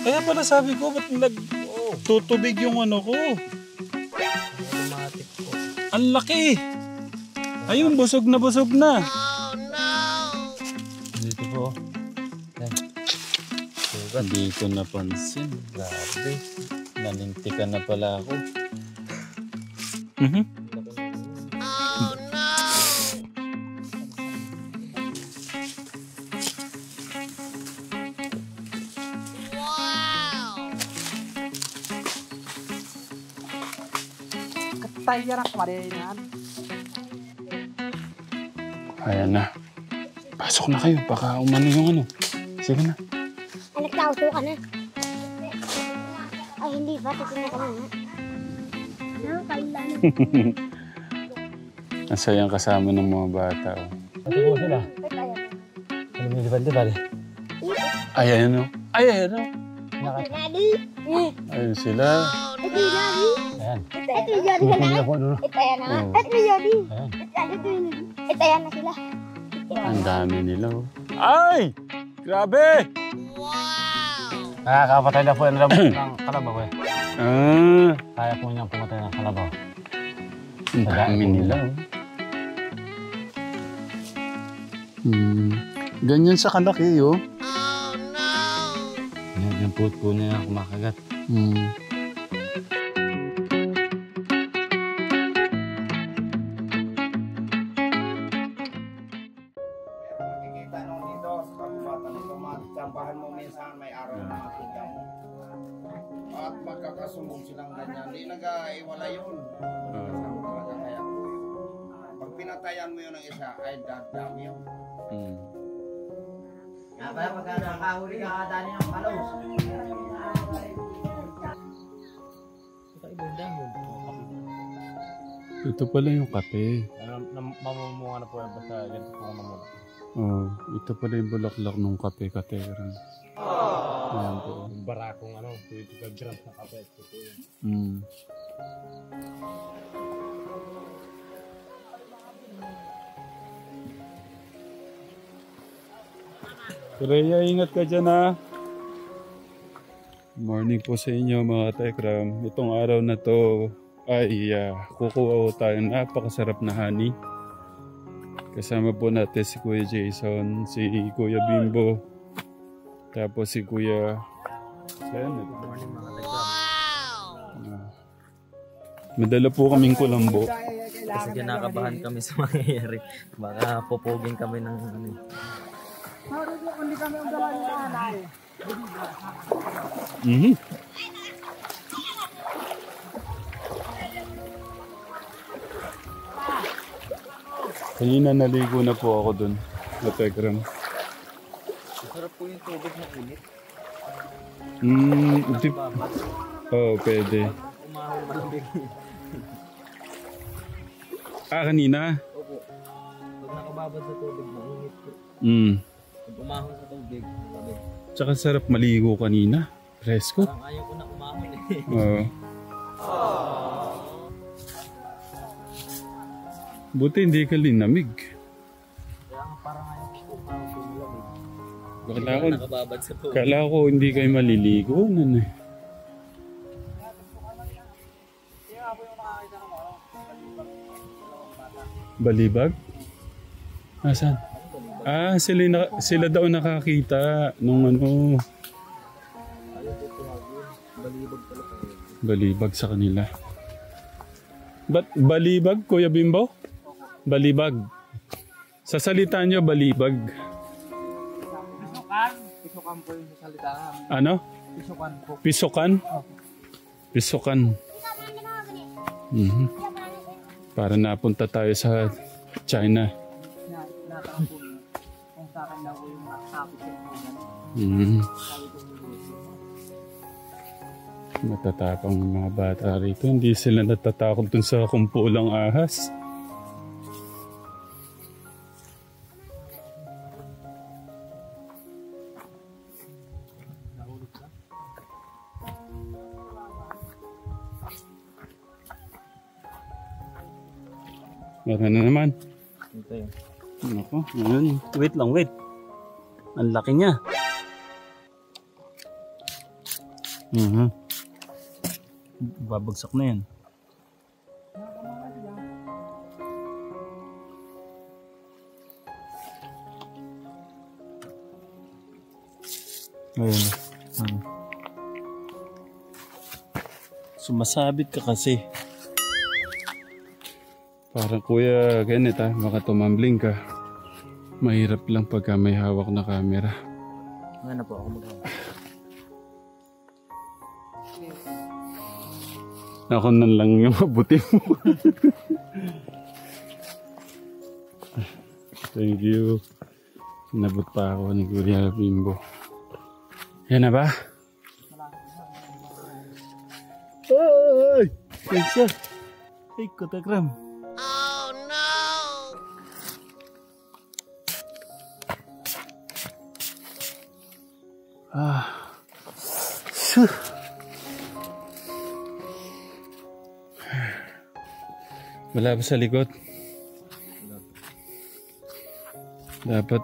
Kaya pala sabi ko, ba't nagtutubig yung ano ko? Automatic po. Ang laki! Ayun, busog na busog na. Oh no! Dito po. Hindi ko napansin. Grabe. Nanintikan na pala ako. Oh no! Wow! Katayarak pa rin yan. Ayan na. Pasok na kayo. Baka umano yung ano. Sige na. Anak na, uso ka na. Ay, hindi ba? Titignan ka muna. Ang sayang kasama ng mga bata. Ito po sila. Ano yung diba? Ay, ayan o. Ay, ayan o. Daddy! Ayun sila. Ito yung Daddy! Ayan. Ito yung Daddy ka na? Ito yan na. Ito yung Daddy! Ito yan na sila. Ang dami nila o. Ay! Grabe! Nakakapatay na po yung ng kalabaw eh. Ah, Kaya po niyang pumatay ng kalabaw. ang dami nila o. Ganyan sa kalaki o. Yung puot po niya kumakagat. Makikita nung dito sa kabubatan nito, matsambahan mo minsan may araw na makita mo. At magkakasumbong silang ganyan. Hindi nag-iwala yun. Magkakasama talaga kaya po yun. Pag pinatayan mo yun ng isa, ay dadami yun. Kaya pagka nakahuli ka kadali ng palos. Ito pala yung kape. Mamumunga na po yan basta ganito po namula. Oh, ito pala yung bulaklak ng kape, kateran. Ayan po. Yung barakong 25 grams na kape. Ito po yun. Rhea, ingat ka dyan ha. Morning po sa inyo mga Tekram. Itong araw na to ay kukuha tayo napakasarap na honey. Kasama po natin si Kuya Jason, si Kuya Bimbo, tapos si Kuya Janet. Madala po kaming kulambo. Kasi kinakabahan kami sa mangyayari. Baka popoging kami ng ano. Hindi kami ang dala ng anay. Kanina naligo na po ako dun sa Tekram. Sarap po yung tubig na init. Oo, pwede. Umahon malamig. Kanina? Opo. Pag nakababad sa tubig, mainit po. Pag umahon sa tubig, malamig. Tsaka sarap maligo kanina. Presko. Parang ayaw ko na umahon eh. Oo. Buti hindi ka linamig. Kaya nga parang ayaw ko umahon sa malamig. Nakababad sa tubig. Kala ko hindi kayo maliligo. Ano eh. Balibag? Asan? Sila daw nakakita nung ano. Balibag pala po. Balibag sa kanila. Balibag, Kuya Bimbo? Balibag. Sa salita nyo, balibag. Pisukan po yung salitaan. Ano? Pisukan po. Pisukan? Pisukan. Para napunta tayo sa China. Natakang po yun. Kung sa akin daw po yung nakasapit sa mga Matatapang mga bata rito. Hindi sila natatakot dun sa kumpulang ahas. Meron na naman. Ito yun. Ako, ayun. Wait lang, wait. Ang laki niya. Babagsak na yan. Ayun. Sumasabit ka kasi. Parang kuya, ganit baka tumambling ka. Mahirap lang pagka may hawak na camera. Ano po ako magawa? Ako na lang yung mabuti mo. Thank you. Sinabot pa ako ni Kuya Bimbo. Yan na ba? Ay! Pensa! Ay, Kotakram. Oh no! Wala ba sa likod? Dapat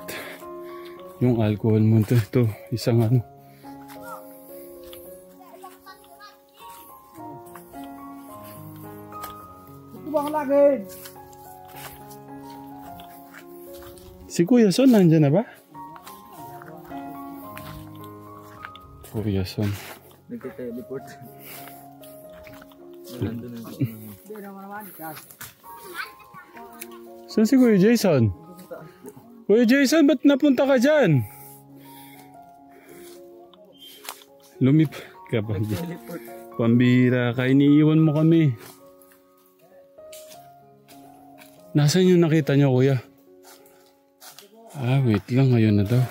yung alcohol mo ito isang ano. Ito ba ang lagid? Si Kuya Son nandyan na ba? Kuya Son. Nagka-teleport. Nandun na. Hindi naman. Saan si Kuya Jason? Kuya Jason, ba't napunta ka dyan? Lumip ka pa. Pambira ka, iniiwan mo kami. Nasaan yung nakita nyo, Kuya? Wait lang, ngayon na daw.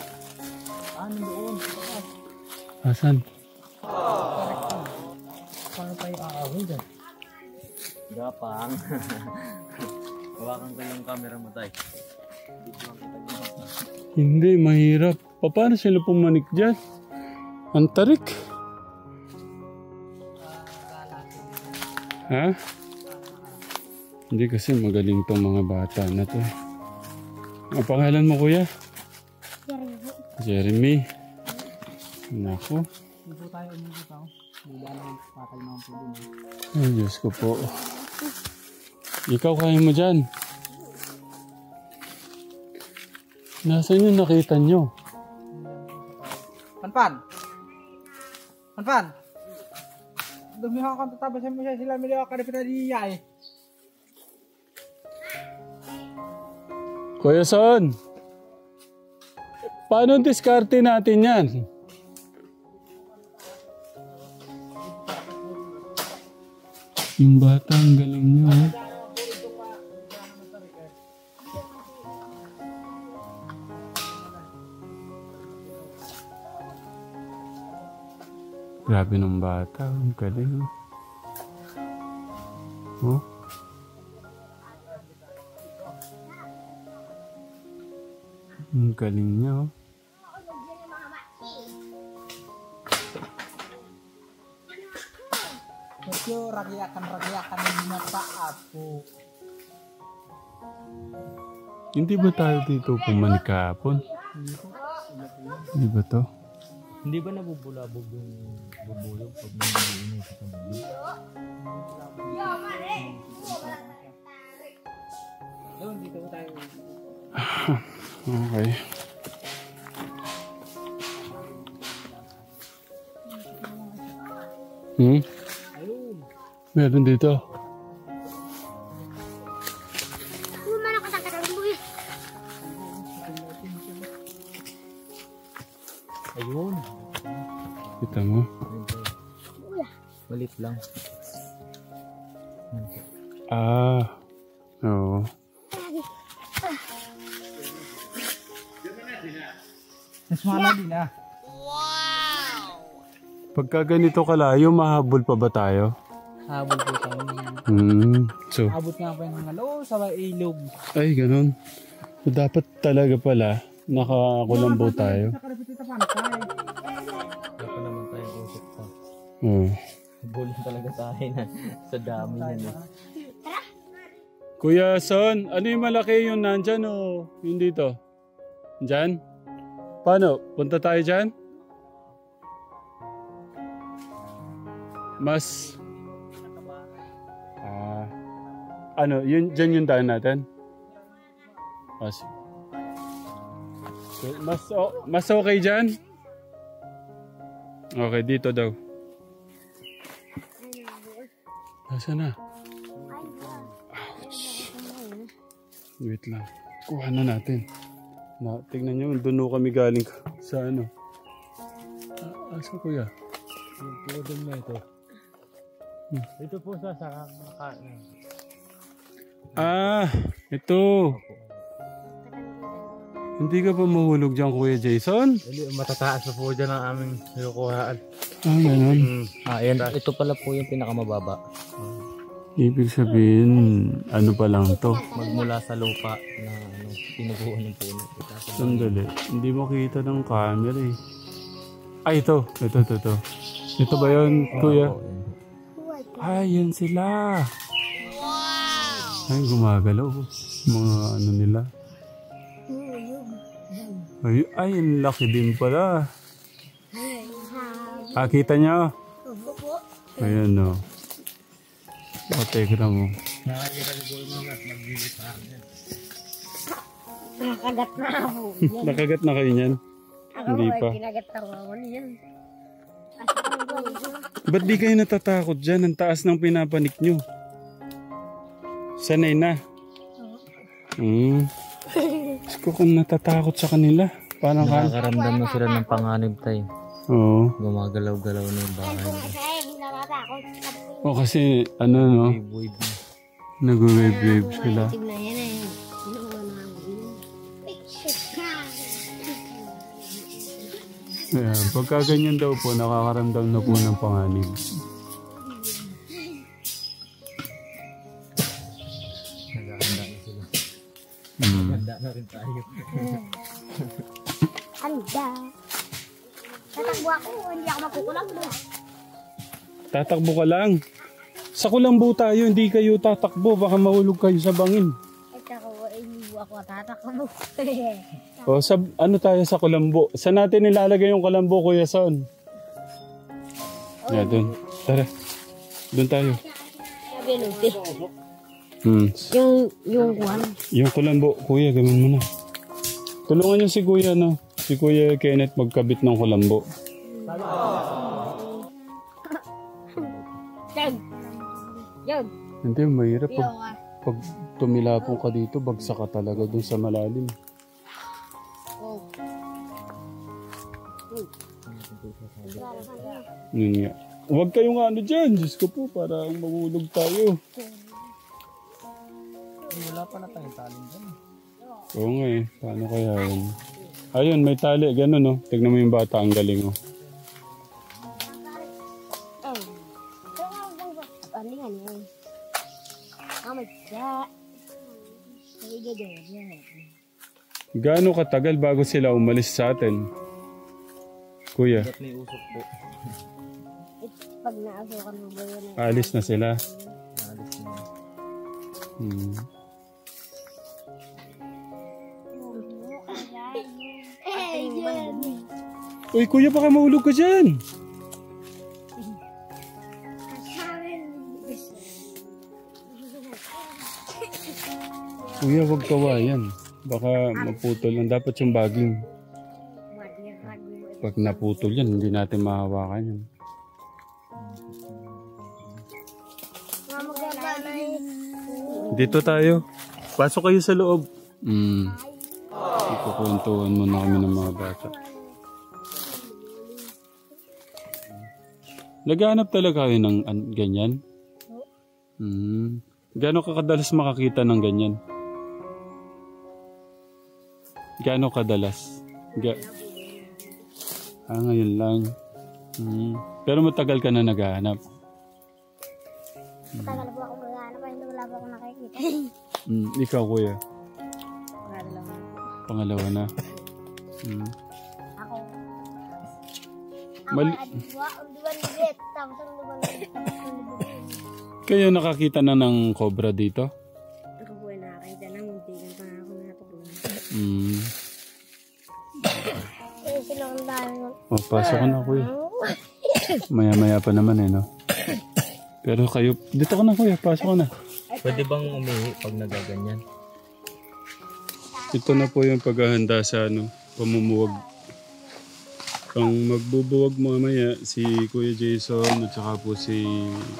Doon? Asan? Paano tayo aawin dyan? Gapang. Hawakan ko yung camera mo tayo. Hindi, mahirap. Paano sila pumanik dyan? Ang tarik. Ha? Hindi kasi magaling tong mga bata na to. Ang pangalan mo, Kuya? Jeremy. Nako. Hindi po tayo umibig ako. Hindi lang patay naman po din. Ay, Diyos ko po. Ikaw kaya mo dyan. Nasaan yung nakita nyo? Panpan! Panpan! Dumihan kang tatabasan mo siya sila miliwa ka na diya eh. Kuya Son! Paano diskarte natin yan? Yung bata, ang galing nyo. Grabe ng bata, ang galing. Oh? Ang galing niya, oh. Medyo ragiakan yung mataas po. Hindi ba tayo dito pumanik kahapon? Hindi ba to? Hindi ba nabubulabog yung bubulog pag nangyayinit sa bubulog? Doon, dito po tayo. Okay. Ayun. Meron dito. Kuman ako sa katawin. Ayun. Kita mo? Malit lang. Oo. Mas mahal din ah. Pagka ganito kalayo, mahabol pa ba tayo? Habol po tayo. So, Abot nga pa yung hangalo sa ilog. ay, ganun. So, dapat talaga pala, nakakulambo tayo. Nakarapit ito pantay. Dapat naman tayo usap pa. Oo. Bulong talaga tayo na sa dami yan eh. Kuya Son, ano yung malaki yung nandyan o yung dito? Dyan? Paano? Punta tayo dyan? Mas... ano, yun, dyan yung daan natin? Mas okay dyan? Okay, dito daw. Nasaan na? Wait lang. Kuha na natin. Tignan nyo, doon kami galing sa ano. Asa kuya? Yung pudong na ito. Ito po sa ito. Hindi ka pa mahulog dyan, Kuya Jason? Matataas na po dyan ang aming nilukuhaan. Ganun. Ayan. Ito pala po yung pinakamababa. Ibig sabihin, ano pa lang to? Magmula sa lupa na pinuguan ng puno. Sandali. Hindi mo kita ng camera eh. Ay, ito. Ito ba yun, Kuya? Ay, yan sila. Ay, gumagalaw. Mga ano nila. Ay, ang laki din pala. Kita nyo? Ayan o. Teka mo. Nakakita ko yung mga magbibit sa akin. Nakagat na ako. Nakagat na kayo niyan? Hindi pa. Kinagat ako niyan. Ba't di kayo natatakot dyan? Ang taas ng pinapanik nyo. Sanay na. Ko kung natatakot sa kanila. Parang nakakaramdam na sila ng panganib tayo. Oo. Gumagalaw-galaw na yung bahay. O kasi ano no? Nag-wave sila. Ayan, pagka ganyan daw po, nakakaramdam na po ng panganib. Nag-aanda na sila. Nag-aanda na rin tayo. Anda. Tatakbo ako, hindi ako makukulang doon. Tatakbo ka lang. Sa kulambo tayo, hindi kayo tatakbo. Baka mahulog kayo sa bangin. Hindi ako tatakbo. O, ano tayo sa kulambo? Saan natin nilalagay yung kulambo, Kuya Son? Doon. Tara. Doon tayo. Sabi yung kuwan. Yung kulambo, Kuya, gawin mo na. Tulungan niyo si Kuya, no? Si Kuya Kenneth magkabit ng kulambo. Yun. Hindi, mahirap. Pag tumilapong ka dito, bagsak ka talaga dun sa malalim. Yun nga. Huwag kayong ano dyan. Diyos ko po, parang mahulog tayo. Wala pa na tayong taling dyan. Oo nga eh. Paano kaya yun? Ayun, may tali. Ganun no. Tignan mo yung bata. Ang galing oh. Gaano katagal bago sila umalis sa atin? Kuya. Ba't may usok po? Pag naasukan mo ba yun? Alis na sila. Alis na. Uy, Kuya, baka mahulog ka dyan. Kuya, huwag kawayan. Baka maputol lang. Dapat yung baging. Pag naputol yan, hindi natin mahawakan yan. Dito tayo. Pasok kayo sa loob. Ipukwentuhan muna kami ng mga bata. Naghahanap talaga kayo ng ganyan? Gaano ka kadalas makakita ng ganyan? Gaano kadalas? Ngayon lang. Pero matagal ka na naghahanap. Matagal po ako naghahanap, hindi wala po ako nakikita. Ikaw, Kuya? Pangalawa Pangalawa na. na. Ako ay duwan-duwan tapos ang duwan-duwan. Kayo nakakita na ng cobra dito? Ako po ay nakakita na, muntikan pa ako natutunan. Pasok ka na, Kuya. Maya-maya pa naman no? Pero kayo, dito ka na kuya, pasok ka na. Pwede bang umihi pag nagaganyan? Ito na po yung paghahanda sa pamumuwag. Ang magbubuwag mamaya si Kuya Jason at saka po si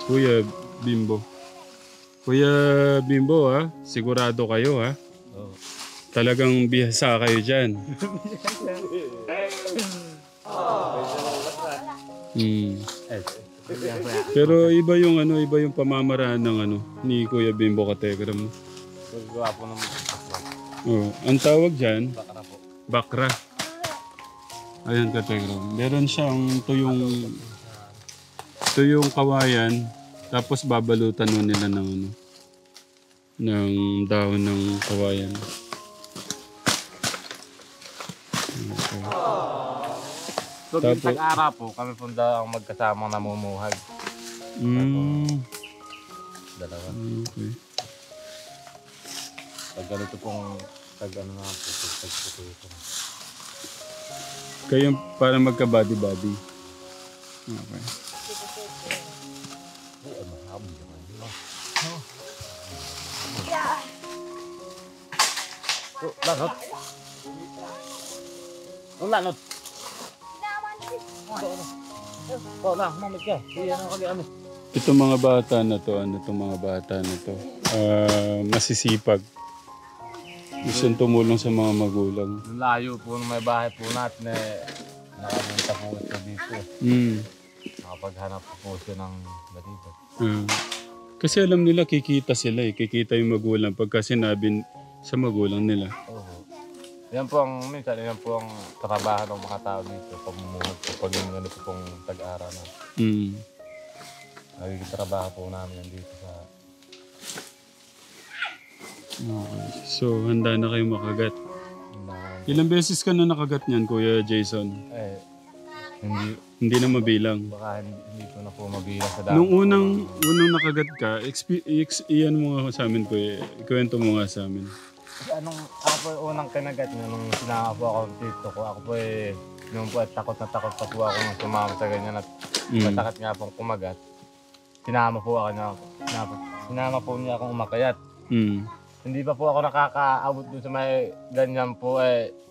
Kuya Bimbo. Kuya Bimbo sigurado kayo Oo. Talagang bihasa kayo dyan. Pero iba yung pamamaraan ng ni Kuya Bimbo Kategram. Gawa po ng Ang tawag dyan, bakra po. bakra. Ayan Kategram. Meron siyang tuyong kawayan, tapos babalutan mo nila ng dahon ng kawayan. Okay. So, Tapos- tag-ara po, kami po ang magkasamang namumuhag. Dalawa. Okay. Pag ganito pong tag-ano nga po, tag-puto. Kayo para magka-body-body. Okay. Lanot. Ang lanot. Lang, mamit ka. Iyan ang kami. Itong mga bata na to, masisipag. Gustong tumulong sa mga magulang. Layo po ng may bahay po natin nakapunta po ito dito. Nakapaghanap po siya ng balibag. Kasi alam nila kikita sila kikita yung magulang pagka sinabi sa magulang nila. Oo. Yan po ang trabaho ng mga tao dito. Pamumuhag po pag yung ganito pong tag-ara na. Nagiging trabaho po namin dito sa... Okay. So, handa na kayo makagat. Ilang beses ka na nakagat niyan, Kuya Jason? Hindi na mabilang. Baka hindi ko na po mabilang sa dami. Nung unang nakagat ka, iyan mo nga sa amin, Kuya. Ikwento mo nga sa amin. Ako po unang kinagat niya nung sinama po ako ng tito ko. Ako po nung po takot na takot pa po ako nung sumama sa ganyan at matakot nga pong kumagat. Sinama po niya akong umakayat. Hindi pa po ako nakakaabot doon sa may ganyan po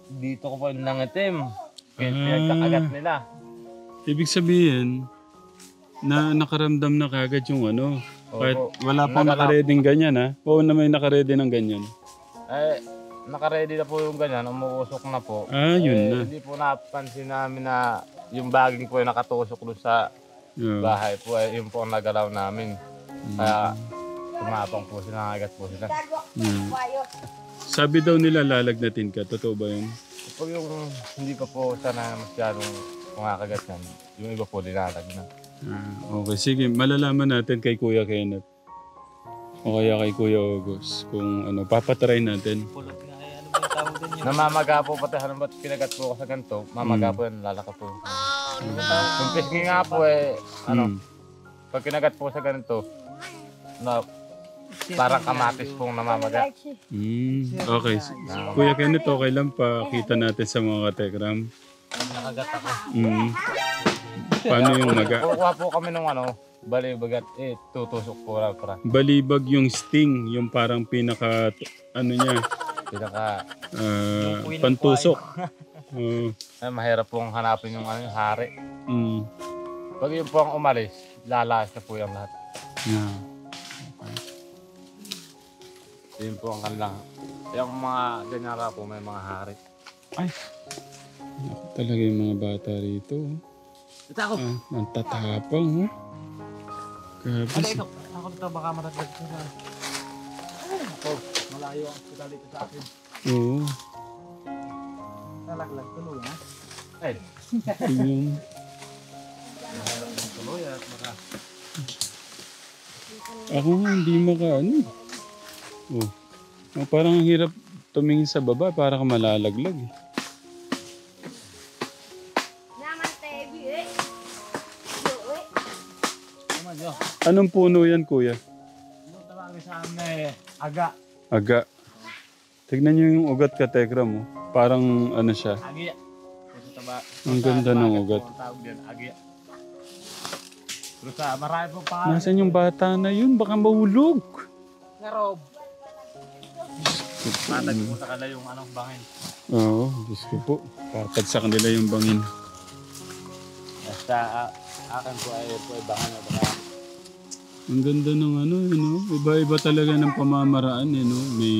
dito ko po nangitim. Kaya pinagkakagat nila. Ibig sabihin, na nakaramdam na kagad yung kahit wala pang nakareding ganyan Oo na may nakaready ng ganyan. Nakaready na po yung ganyan, umuusok na po. Yun na. Hindi po napansin namin na yung baging po ay nakatusok doon sa bahay po yun po ang nagalaw namin. Kaya tumapang po sila, nakagat po sila. Sabi daw nila lalagnatin ka, totoo ba yun? Pag yung hindi pa po sana masyadong kumakagat yan, yung iba po dinalag na. Okay, sige, malalaman natin kay Kuya Kenneth. O kaya kay Kuya August kung papatry natin. Namamaga po pati halimbawa pinagat po ako sa ganito, mamaga po yan, lalaka po. Yung pisngi nga po pag kinagat po sa ganito, parang kamatis pong namamaga. Okay. Kuya Kenneth, okay lang pakita natin sa mga katekram. Nakagat ako. Paano yung maga? Kukuha po kami ng balibagat, tutusok po para. Balibag yung sting, yung parang pinaka, pantusok. Mahirap pong hanapin yung hari. Pag yun po ang umalis, lalayas na po yung lahat. Yun po ang kanilang. Yung mga ganyan ka po, may mga hari. Ay! Ako talaga yung mga bata rito. Ito ako! Ang tatapang, Grabe. Ako dito baka maraglag ko na. Malayo ang hospital dito sa akin. Oo. Nalaglag tuloy Yung... Tuloy at maka. Ako nga hindi parang ang hirap tumingin sa baba para ka malalaglag. Anong puno yan, Kuya? Tawagin sa amin aga. Aga. Tignan niyo yung ugat ka, Tegra mo. Parang siya. Agi. Ang ganda ng ugat. Tawag din agi. Pero sa marami po pangalan. Nasaan yung bata na yun? Baka mahulog. Nga Rob. Matag po sa kala yung bangin. Oo, Diyos ko po. Patag sa kanila yung bangin. Basta akin po ay bangin na baka. Ang ganda ng iba-iba talaga ng pamamaraan May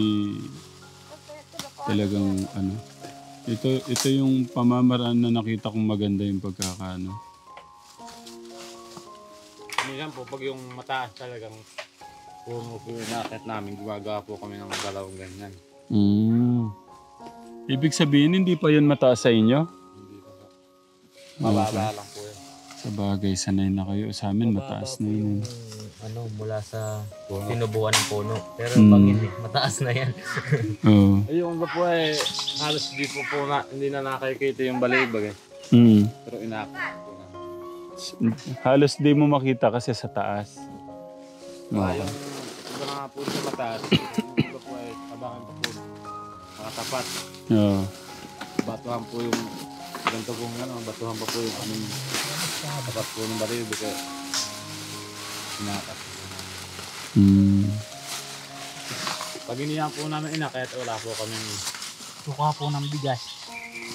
talagang Ito yung pamamaraan na nakita kong maganda yung pagkakaano. Minsan po pag yung mataas talagang puno po yung nakit namin, gumagawa po kami ng dalawang ganyan. Ibig sabihin hindi pa yun mataas sa inyo? Hindi pa po. Mababa lang po yun. Sa bagay, sanay na kayo. Sa amin mataas na yun. Mula sa tinubuan ng puno. Pero pag mataas na yan. Oo. Yung iba po halos hindi na nakikita yung balibag Pero inakit po na. Halos di mo makita kasi sa taas. Yung iba nga po sa mataas, yung iba po tabangan pa po. Makatapat. Oo. Batuhan po yung ganito pong batuhan pa po yung tapat po ng balibag inakat. Pag iniyan po namin inakit, wala po kaming Suka po ng bigas.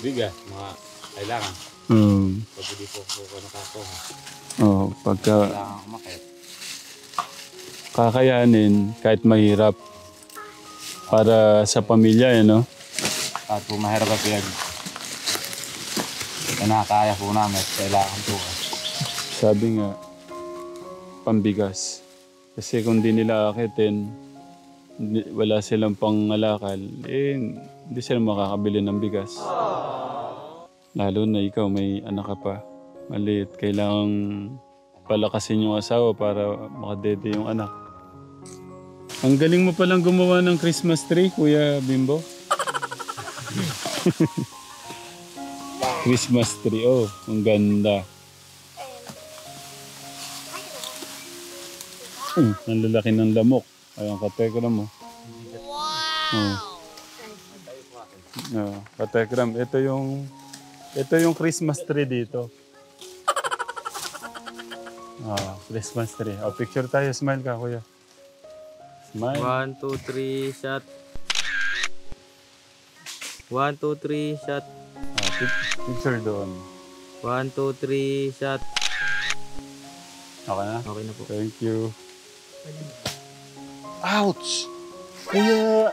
bigas, mga kailangan. Pag hindi po nakakuha, Pagka kailangan kumakit. kakayanin kahit mahirap para sa pamilya At po mahirap at yan. Nakakaya po namin at kailangan po. Sabi nga, pambigas. Kasi kung di nila akitin, wala silang pangalakal, hindi sila makakabili ng bigas. Lalo na ikaw, may anak ka pa. Maliit, kailangan palakasin yung asawa para makadede yung anak. Ang galing mo palang gumawa ng Christmas tree, Kuya Bimbo. Christmas tree, ang ganda. Ang lalaki ng lamok. Ayun, katekram mo. Wow! Katekram, ito yung Christmas tree dito. Christmas tree. Picture tayo. Smile ka, Kuya. Smile. 1, 2, 3, shot. 1, 2, 3, shot. Picture doon. 1, 2, 3, shot. Okay na? Okay na po. Thank you. Ouch! Kuya,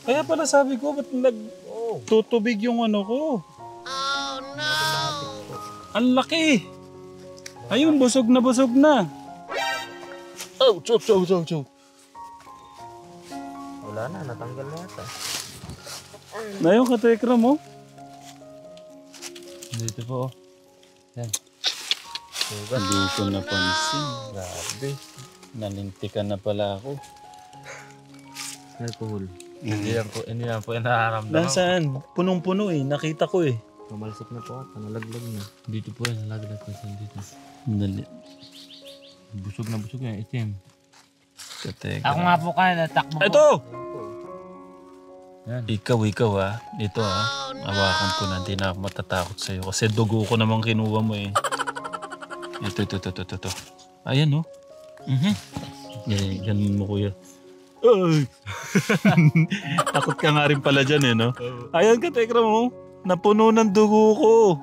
kaya pala sabi ko, ba't tutubig yung ko? Oh no! Ang laki! Ayun, busog na busog na. Ouch! Wala na, natanggal na yata. Ngayon, katekra mo. Dito po. Yan. Hindi ko napansin. Grabe. Nanintikan na pala ako. Alcohol. Hindi yan po yung nararamdaman. Nasaan? Punong-puno Nakita ko Mamalsik na po ata, nalaglag na. Dito po yan, nalaglag pa siya dito. Dali. Busog na busog yan, itim. Katekra. Ako nga po kaya natakbo ko. Ito! Yan. Ikaw Ito Hawakan ko na, hindi na ako matatakot sa'yo. Kasi dugo ko namang kinuha mo Ito. Ayan Ganun mo, Kuya. Ay! Takot ka nga rin pala dyan Ayan ka, tekra mo. Napuno ng dugo ko.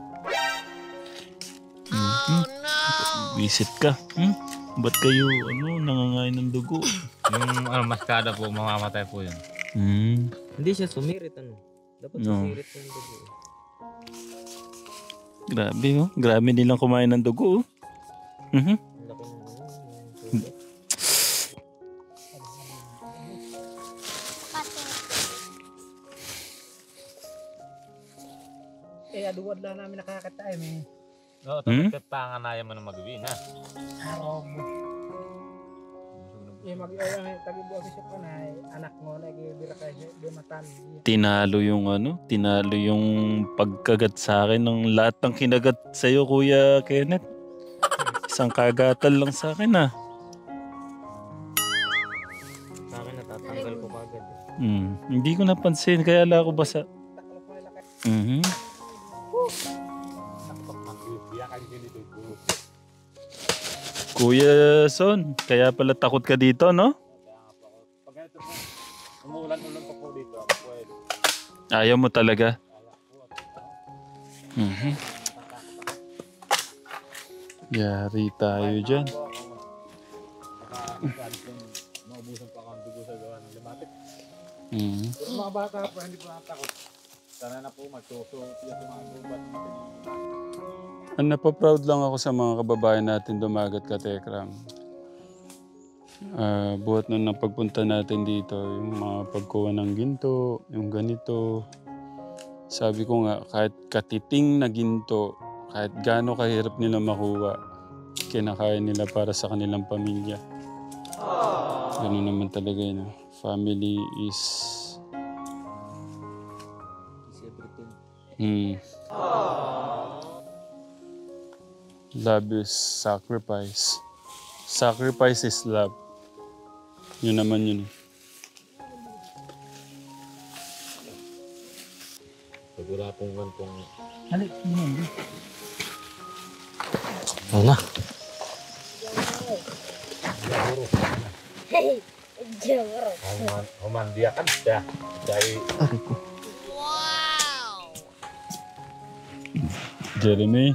Oh no! Visit ka. Ba't kayo nangangain ng dugo? Yung maskada po, mamamatay po yun. Hindi siya sumirit Dapat sumirit yung dugo. Grabe Grabe nilang kumain ng dugo Laki ng Aduwad lang namin nakakatay. Oo, tapos panganaya mo na mag-uwi na. Rob. Tagibuwa siya pa na anak mo na ibira kayo di matan. Tinalo yung pagkagat sa akin ng lahat ng kinagat sa'yo, Kuya Kenneth. Isang kagatan lang sa akin Sa akin natatanggal ko kagad. Hindi ko napansin, kaya ala ko basa. Kuya Son, kaya pala takot ka dito, no? Pag ganito po, umuulan-ulan pa po dito. Ako po Ayaw mo talaga? Mhm. Yari tayo dyan. maubusan pa ako ang dugo sa gawa ng limatik. Mhm. Pero mga bata po, hindi po natakot. Sana na po magsuso. Yung mga gubat natin. Napaproud lang ako sa mga kababayan natin dumagat ka, Tekram. Buhat na ng pagpunta natin dito, yung mga pagkuha ng ginto, yung ganito. Sabi ko nga, kahit katiting na ginto, kahit gaano kahirap nila makuha, kinakaya nila para sa kanilang pamilya. Ganun naman talaga yun. Family is... Love is sacrifice. Sacrifice is love. Yun naman yun. Pagula pong gantong... Halik, yun. Ano na? Jawaro. Humandiakan siya. Dahil... Jeremy,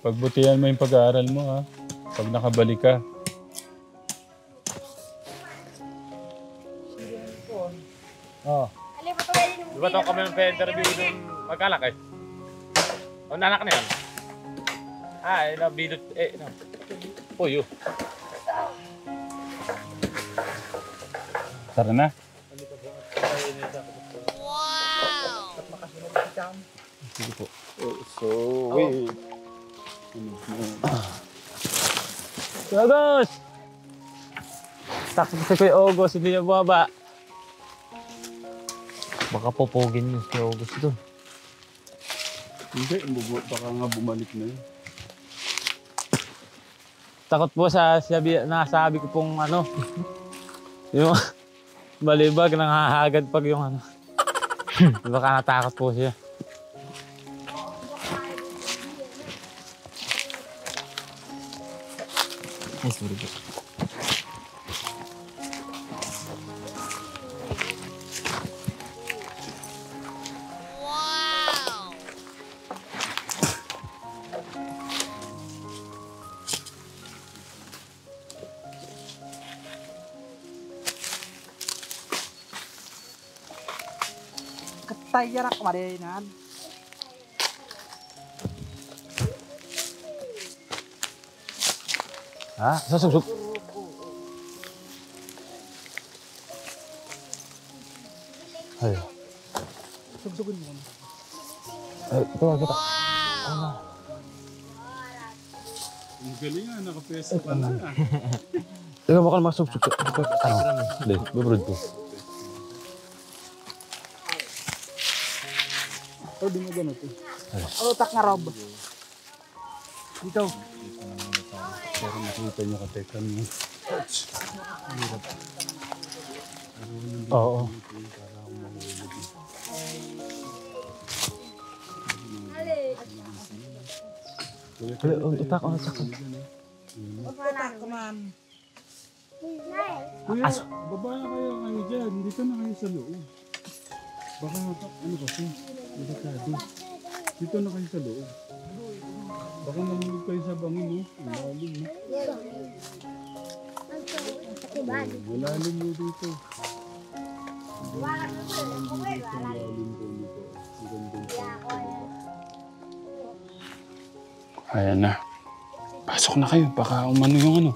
pagbutihan mo yung pag-aaral mo, ha? Pag nakabalik ka. Oo. Di ba ito kami mag-interview dun magkalak eh? O nanak na yan? Nabilot Puyo. Tara na. Sige po. So, wait. August! Takot si Kuya August, hindi niya bumaba. Baka pupugin niyo si August doon. Hindi, baka nga bumalik na yun. Takot po sa nasabi ko pong ano, yung balibag nanghahagad pag yung ano. Baka natakot po siya. Ay, sorry po. Katayarak marinan. Ha? Sasubsub. Ay. Sugsugun mo. Ito kita. Ang galing nga, nakapesa ka na. Teka, baka masubsub. Ano? Hindi, babrod ko. O, di mo ganito. Utak nga, Rob. Dito. Pero nakita niyo ka, Tekram mo. Oo. Utak. Utak, man. Kuya, baba na kayo dyan. Dito na kayo sa loob. Baka ano kasi, delikado. Dito na kayo sa loob. Baka namulog kayo sa bangin, no? Malalim, no? Malalim mo dito. Ayan na. Pasok na kayo. Baka umano yung ano.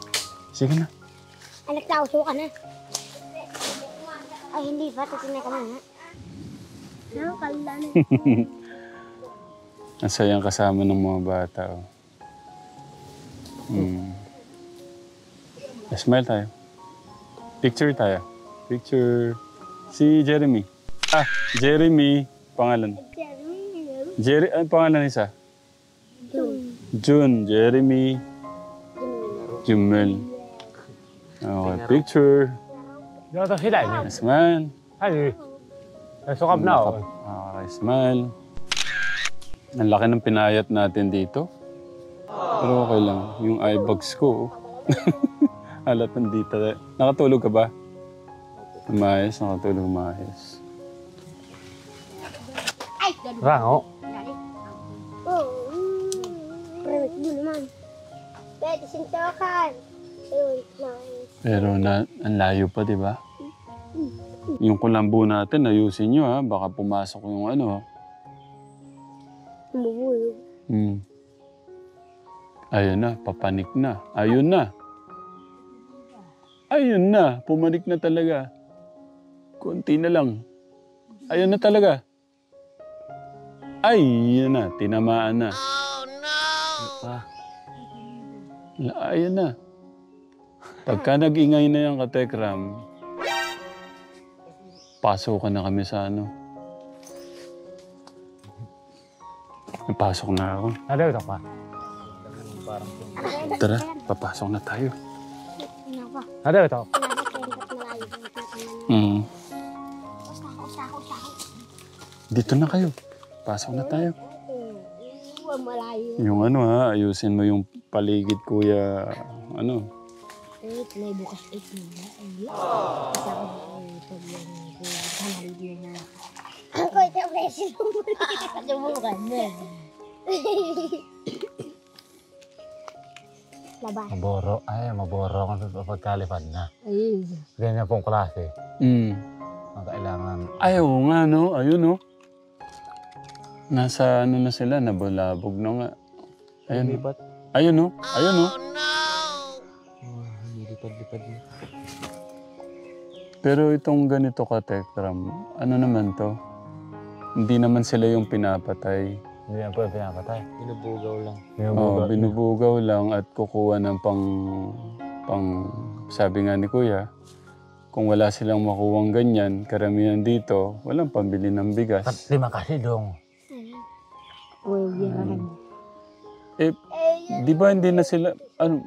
Sige na. Anak na, uso ka na. Ay, hindi pa. Tatinay ka muna. Ano, kalan. Ang sayang kasama ng mga bata. Oh. Smile tayo. Picture tayo. Picture. Si Jeremy. Jeremy. Pangalan. Ano pangalan isa? June. Jeremy. Jumel. Okay, picture. Dito sila eh. Smile. Ay, sukab na ako. Okay, smile. Ang laki ng pinayat natin dito. Pero okay lang. Yung eye bags ko, Halat nandito. Nakatulog ka ba? Maayos, nakatulog maayos. Rango. Oo. Private mo naman. Pwede sintokan. Ayun, nice. Pero ang layo pa, di ba? Yung kulambo natin, ayusin nyo ha. Baka pumasok yung ano. Bubulog. Ayun na, papanik na. Ayun na. Ayun na, pumanik na talaga. Kunti na lang. Ayun na talaga. Ay, yun na, tinamaan na. Oh no! Ayun na. Pagka nag-ingay na yung katekram, pasok na kami sa ano. Napasok na ako. Ano ito pa? Tara, papasok na tayo. Ano ito? Dito na kayo. Pasok na tayo. Malayo. Yung ano ha, ayusin mo yung paligid, kuya. Ano? May bukas 8 na. Ang koy ka presyo mo. Subukan mo. Labas. Maboro. Ay, maboro kung pagkalipad na. Ganyan pong klase. Ang kailangan. Ay, oo nga, no? Ayun, no? Nasa ano na sila, nabulabog na nga. Ayun. Lipat. Ayun, no? Ayun, no? Lipad-lipad na. Pero itong ganito ka, Tekram, ano naman to? Hindi naman sila yung pinapatay. Hindi yan po yung pinapatay. Binubugaw lang. Oo, binubugaw lang at kukuha ng pang sabi nga ni Kuya, kung wala silang makuwang ganyan, karamihan dito, walang pambili ng bigas. 5 kasi dong. Di ba hindi na sila, ano,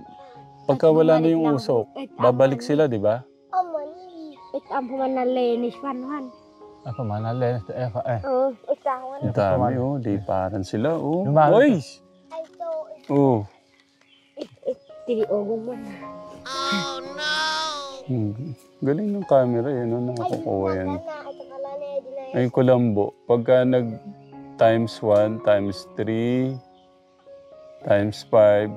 pagka wala na yung usok, babalik sila, di ba? Ang puman na lenis panuhan. Ako man, nalenis. Oo, usawan. Ang dami, oh. Di parang sila, oh. Lumaban Oy! Ay, ito. Oh. Tiniogong mo. Galing ng camera, eh, no? Nakakukuha yan. Ito pala na yun. Ay, kulambo. Pagka nag times 1, times 3, times 5,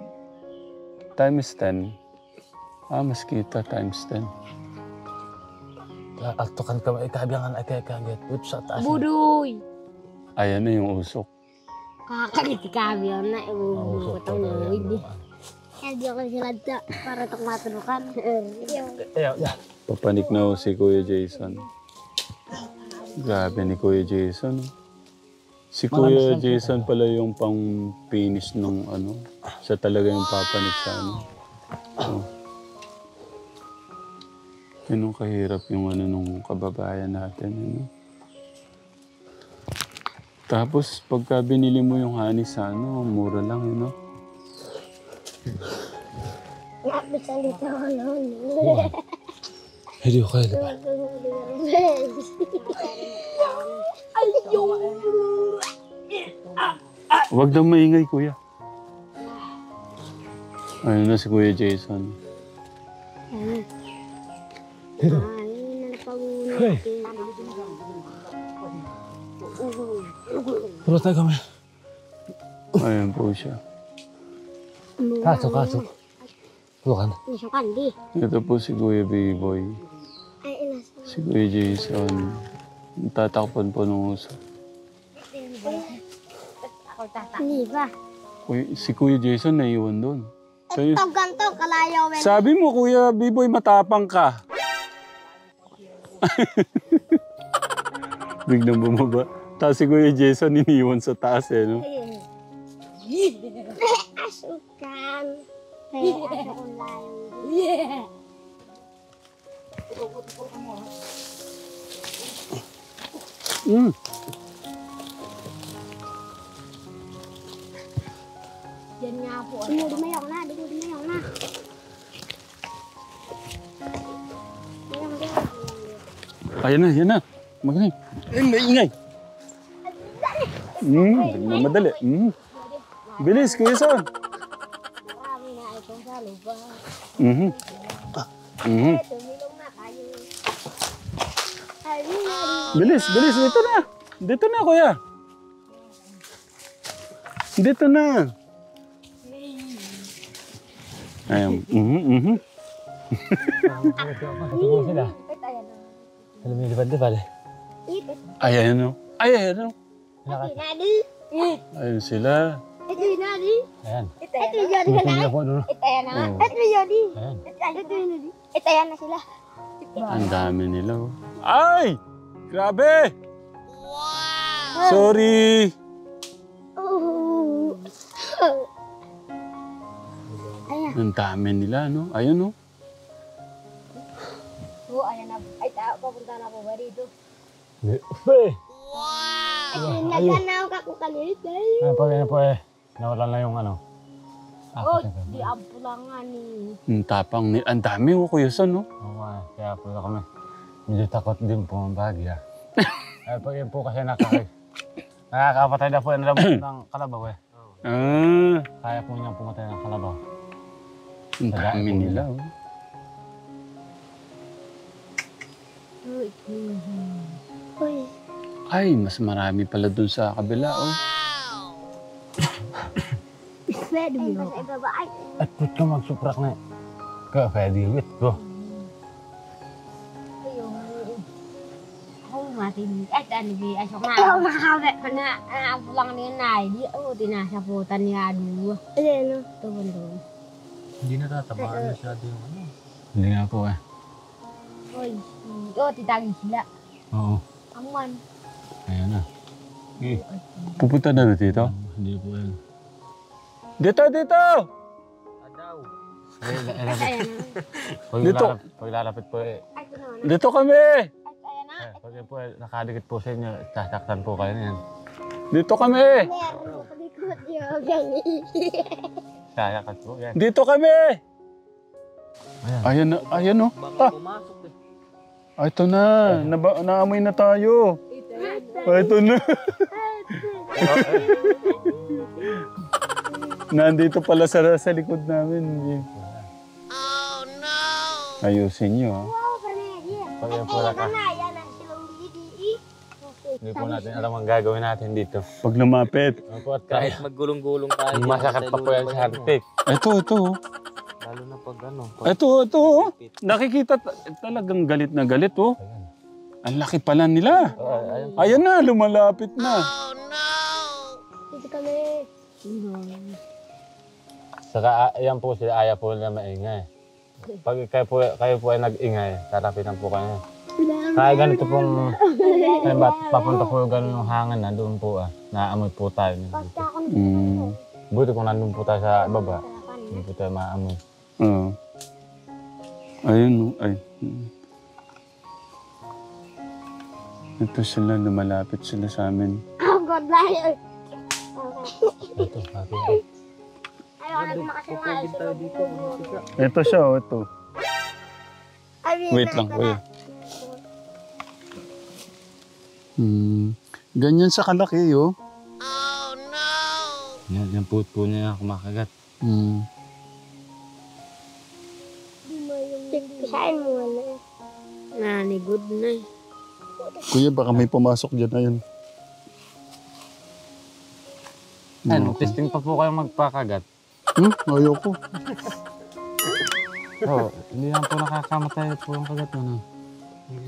times 10. Mas kita times 10. Altukan ka, ikabiyangan ay kaya Wip sa taas. Budoy! Ayan na yung usok. Kakakit kabiyan na. Usok pa na yan. Hindi ako sila para itong matunukan. Papanik na ho si Kuya Jason. Grabe ni Kuya Jason. Si Kuya Jason pala yung pang-finish nung ano. Siya talaga yung papanik sa ano. Oh. Ganun kahirap yung ano nung kababayan natin. Ano? Tapos pagka binili mo yung honey sa ano, mura lang, you know? Napisan dito ako noon. Hindi ko kaya diba? Huwag daw maingay, Kuya. Ayun na si Kuya Jason. Puro tayo kami. Ayun po siya. Kaso. Bukan. Nasukan, di. Ito po si Kuya B-Boy. Ay, inasan. Si Kuya Jason. Tatakpan po ng uso. Hindi ba? Si Kuya Jason naiwan doon. Ganto, kalayaw. Sabi mo, Kuya B-Boy, matapang ka. Biglang bumaba. Tapos si Kuya Jason iniwan sa taas, eh, no? Asukan. Ay, asukon layo. Yan nga po. Dumayong na. Ayan na. Magaling. Maingay. Madali. Bilis, Kuya Son. Marami na Matong sa lupa. Mhm. Mhm. Tumilong na kayo. Hari. Bilis, bilis. Dito na. Dito na, kuya. Dito na. Ayan. Mhm, mhm. Ito sila. Alam mo yung lipad-lipad eh. Ay, ayan o. Ay, ayan o. Nadi. Ayun sila. Ito yung nadi. Ayan. Ito yung nadi ka na. Tumila po doon. Ito yan na. Oh. Ito yung nadi. Ayan. Ito yung nadi. Ito yan na sila. Ang dami nila oh. Ay! Grabe! Wow! Sorry! Oh. Ayan. Ang dami nila, no? Ayun, no? Oh, ayan na. Ay, papunta na po ba dito? Ay, naganaw ka kung kaliit eh. Ayan po, ayan po eh. Nawalan na yung ano. Oh, di ampo lang nga ni. Ang tapang nila. Ang dami oh, Kuya Son, no? Oo nga, kaya po kami. Medyo takot din po ang bagya. Ay po yun po kasi nakakapatay na po yung labas ng kalabaw eh. Ah, Kaya po niyang pumatay ng kalabaw. ang dami nila, oh. Uy. Ay, mas marami pala dun sa kabila, oh. Pwede mo. Sa ibaba ay. At put ka magsuprak na eh. Kaya pwede wait ko. Ayun. Ako matin. Ay, tani bi asok na. Ako makabe. Kana pulang ni nay. Di tinasaputan niya adu. Ano? Tuwan doon. Hindi natatamaan masyado yung ano. Hindi nga po eh. Uy. Titagi sila. Oo. Amuan. Ayan na. Pupunta na dito? Hindi po yan. Dito, dito! Ayan na. Dito. Pag lalapit po eh. Ay, ito naman. Dito kami! Ay, ayan na. Pag yan po eh, nakadikit po sa inyo, sasaktan po kayo niyan. Dito kami! Meron mo palikot yung ganyan. Sasakat po yan. Dito kami! Ayan. Ayan na, ayan oh. Ah, ito na. Naamoy na tayo. Ah, ito na. Nandito pala sa likod namin. Oh no! Ayusin nyo, ha? Wow, Cornelia. Pag yan po Ayan na, yan ang silong didi. Hindi po natin alam ang gagawin natin dito. Pag lumapit. Opo, at kahit Maggulong-gulong tayo. masakit pa po yan sa hartik. Ito, ito. Oh. Lalo na pag ano. Ito, ito. Oh. Nakikita talagang galit na galit, oh. Ang laki pala nila. Ayan. Ayan na, lumalapit na. Dito kami. Saka ayan po sila, ayaw po nila maingay. Pag kayo po ay nag-ingay, tarapitan po kayo. Kaya ganito pong, kaya ba't papunta po ganun yung hangin na doon po naamoy po tayo. Basta ako Buti kung nandun po tayo sa baba, hindi po tayo maamoy. Oo. Ayun, oh. Ay. Ito sila, lumalapit sila sa amin. Oh, God, lahat. Ito, pati. Ayaw na makasungal. Ito siya, oh, ito. Wait lang, kuya. Ganyan sa kalaki, oh. Yan po niya kumakagat. Saan mo na? Nanigod na eh. Kuya, baka may pumasok dyan na yun. Ano, testing pa po kayo magpakagat. Ayoko. Oo, hindi lang po nakakamatay po yung kagat mo.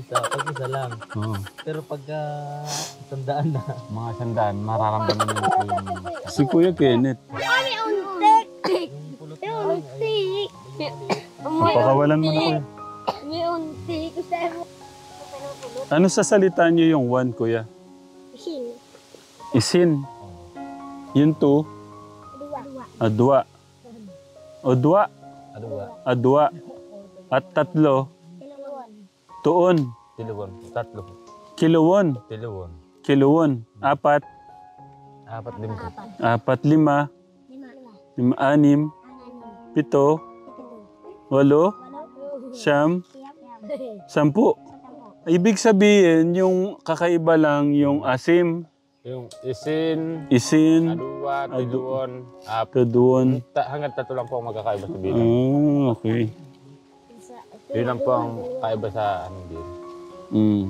Pag-isa lang. Oo. Pero pagka tandaan na. Mga sandaan, mararamdaman nyo po yung... Si Kuya Kenneth. May untik! May untik! Napakawalan mo na, Kuya. May untik! Gusto mo. Ano sa salita niyo yung one, Kuya? Isin. Isin. Yung two. Dua. Adwa. Odwa. Adwa. Adwa. At tatlo. Dalawan. Tuon. Tiluwon. Tatlo. Kilowon. Tiluwon. Kilowon. Apat. Apat din po. Apat, lima. Lima. Anim. Pito. Walo. Siyam. Sampu. Ibig sabihin, yung kakaiba lang yung asim. Yung isin, Isin, aduwa, tiduon, Tuduan. hanggang 3 lang po ang magkakaiba sa bilang. Okay. Yun lang po ang kaiba sa ano din. Mm.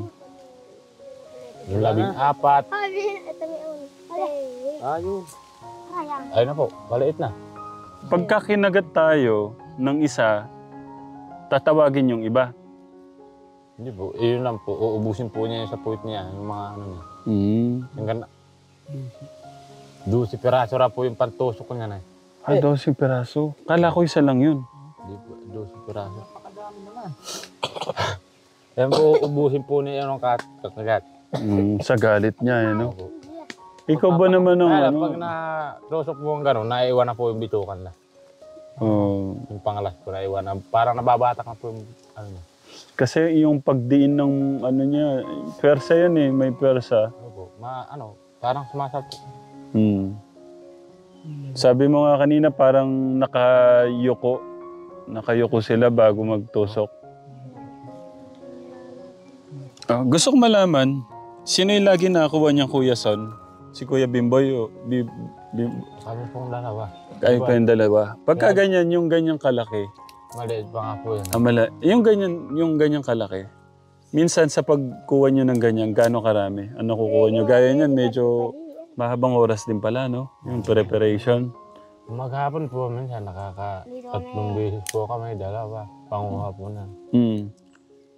Yung 14, Ayun. ayun na po, maliit na. Pagka kinagat tayo ng isa, tatawagin yung iba. Hindi po, yun lang po, uubusin po niya yung sa puwit niya, yung mga ano niya. Yung ganda. 12 piraso ra po yung pantusok niya na. 12 piraso. Kala ko isa lang yun. Hindi po, 12 piraso. Yan po, uubusin po niya yung kakagat. Sa galit niya, no? Ikaw ba naman ang Kaya ano? pag na-tusok po ang gano'n, naiwan na po yung bitukan na. Oh, Yung pangalas po, naiwan na. Parang nababatak na po yung ano niya. kasi yung pagdiin ng ano niya, persa yan eh, may persa. Opo, parang sumasat. Sabi mo nga kanina parang nakayuko sila bago magtusok. Gusto ko malaman, sino yung lagi nakakuha niyang Kuya Son? Si Kuya Bimboy o Kami pong dalawa. kayo kayong dalawa? Pagka ganyan, yung ganyang kalaki, Maliit pa nga po yan. yung ganyang kalaki, minsan sa pagkuha nyo ng ganyan, gaano karami? Ano kukuha nyo? Gaya niyan, medyo mahabang oras din pala, no? Yung preparation. Maghapon po minsan, nakaka-3 beses po kami, dalawa. Panguha po na.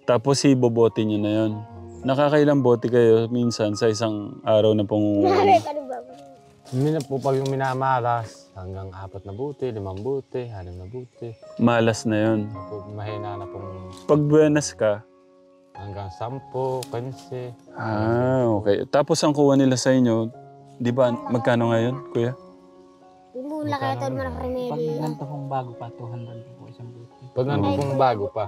Tapos ibobote nyo na yun. Nakakailang bote kayo minsan sa isang araw na pangunguha? Minsan po pag yung minamalas, hanggang 4 na buti, 5 buti, 6 na buti. Malas na yun. Mahina na pong Pag buenas ka, hanggang 10, 15. okay. Tapos ang kuha nila sa inyo, di ba, magkano ngayon, Kuya? Mula kayo ito mga Pag remedy. ganito kong bago pa, 200 po isang buti. Pag nandun pong bago pa,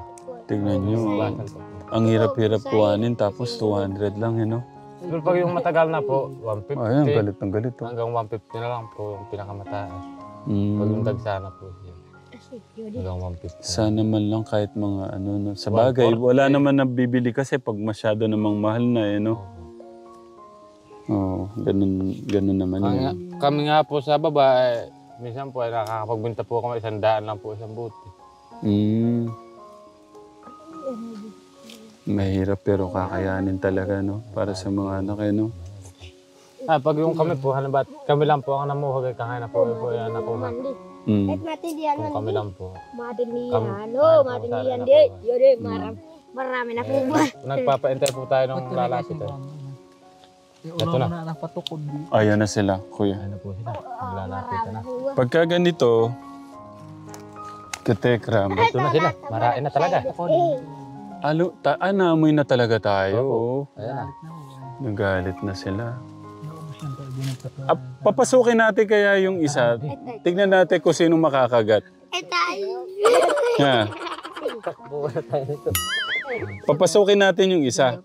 Tignan nyo. basal pa po. Ang hirap-hirap kuhanin, tapos 200 lang, no? Pero pag yung matagal na po, 150. Ayan, galit ng galit. Oh. Hanggang 150 na lang po yung pinakamataas. Pag yung dagsa na po siya. Hanggang 150. Sana man lang kahit mga ano, no? Sa bagay, wala naman nabibili kasi pag masyado namang mahal na, eh, no? Oo, ganun naman yun. Kami nga po sa baba, minsan po ay nakakapagbenta po kami 100 lang po isang buti. Mahirap pero kakayanin talaga, no? Para sa mga anak, eh, no? Pag yung kami po, halimbawa, kami lang po ang namuhag, kaya na po yan ako. Kahit matindihan Kung kami lang po. Matindihan. Matindihan di. Yun marami na po ba? Nagpapaintay po tayo ng lalapit. Ito na napatukod. Ayan na sila, Kuya. Ano po sila? Naglalapit na. Pagka ganito, katekram, Ito na sila. Marain na talaga. naamoy na talaga tayo. Ayan na. Nagalit na sila. Papasukin natin kaya yung isa. Tignan natin kung sino makakagat. Ha? Papasukin natin yung isa.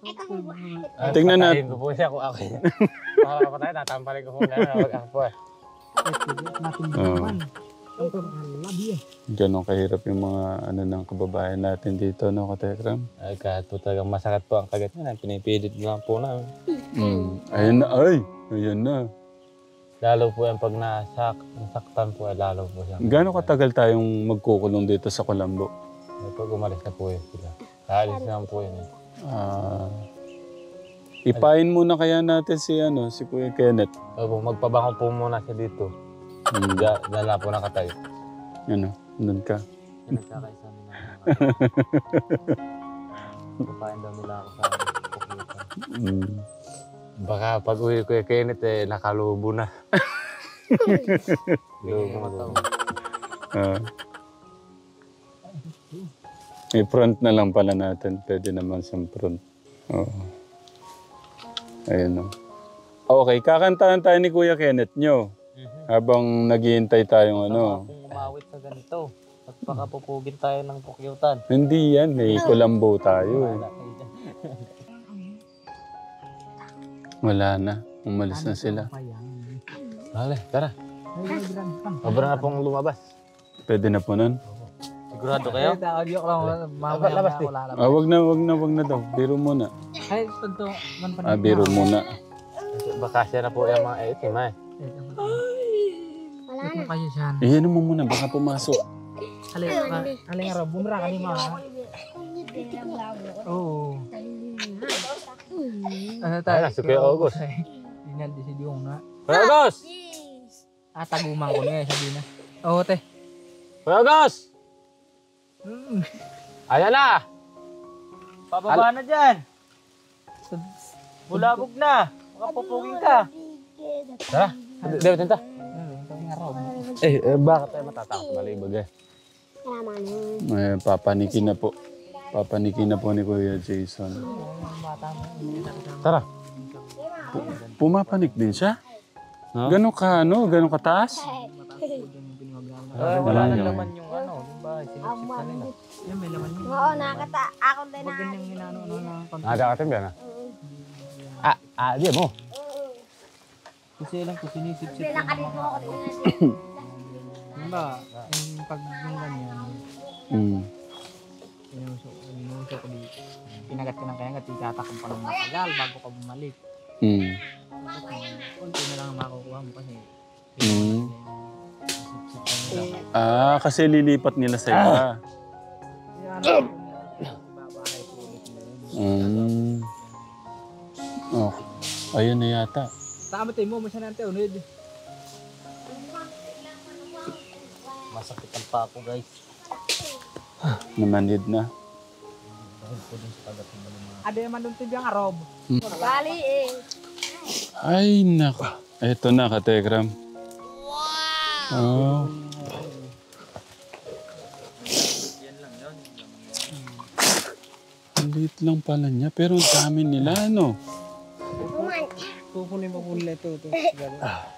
Tignan natin. Patayin ko po siya kung ako yun. Makakapatay, natampalin ko po gano'n. Wag ako po eh. Ganon kahirap yung mga ano ng kababayan natin dito, no, Katekram? Ay, kahit po talagang masakit po ang kagat niya. Pinipilit lang po namin. Ayun na, ayan na. Lalo po yan pag nasaktan po ay lalo po siya. Gano'ng katagal tayong magkukulong dito sa Colombo? Ay, pag umalis na po yun sila. Alis naman po yun eh. Ipain muna kaya natin si Kuya Kenneth. Opo, magpabangon po muna siya dito. Dala po nakatayo. Doon ka. Nagkakaisa nila. Papain daw nila ako sa pukutan. Baka pag uwi ko kay Kenneth nakalubo na. Lubo na to. I-front na lang pala natin. Pwede naman sa front. Oo. Ayun o. Okay, kakantahan tayo ni Kuya Kenneth nyo. Habang naghihintay tayong Kung umawit sa ganito, magpakapupugin tayo ng pukyutan. Hindi yan. May Colombo tayo eh. Wala na. Umalis na sila. Dale, tara. Sobra na pong lumabas. Pwede na po nun. Sigurado kayo? Joke lang, mamaya Labas, ako lalabas. Wag na daw. Biro muna. Ay, ito, Biro muna. baka siya na po yung mga itim eh. Wala na. Kayo siyan. Iyan mo muna, baka pumasok. Aling araw, bumra ka ni ma. Oo. Ano tayo? Ayun, si Kuya August. Hindi si Diong na. Kuya August! Tagumang ko niya, sabi na. Oo, te. Kuya August! Ayan na! Pababa na dyan. Bulabog na. Makapupugin ka. Tara, David, tinta. Bakit tayo matatakot malibag eh? Papanikin na po. Papanikin na po ni Kuya Jason. Tara. Pumapanik din siya? No? Ganun ka, ganun kataas? Wala na naman yung yung bahay. Sinipsip na nila. Yan, may laman niya. Oo, nakata. Ako din Huwag na. ganyang ginano na konti. Nakadakatin ba na? Di mo. Kasi lang ko sinisip-sip. Sila ka dito ako tingnan. Diba, yung pag yung ganyan, inusok ko dito. Pinagat ka ng kaya nga, titatakam pa ng matagal bago ka bumalik. Kunti na lang ang makukuha mo kasi. Kasi lilipat nila sa iba. Oh, ayun na yata. Tama tayo mo, masya natin, unod. Masakit ang pako guys. Namanid na. Ada yung mandong tibiyang arob. Bali eh. Ay, naka. Ito na, Kategram. Oh. Ang liit lang pala niya, pero ang dami nila, ano? Kukunin mo kung ito.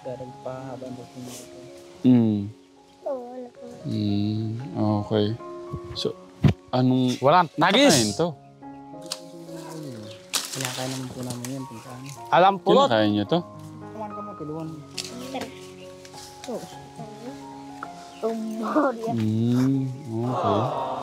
Darag pa habang gusto mo ito. Okay. So, anong... Walang Nakain tagis! to? Kinakain naman po namin yan. Pinkaan. Alam pulot! Kinakain niyo to? Kumain ka mo, kiluan. Tumbo. Okay.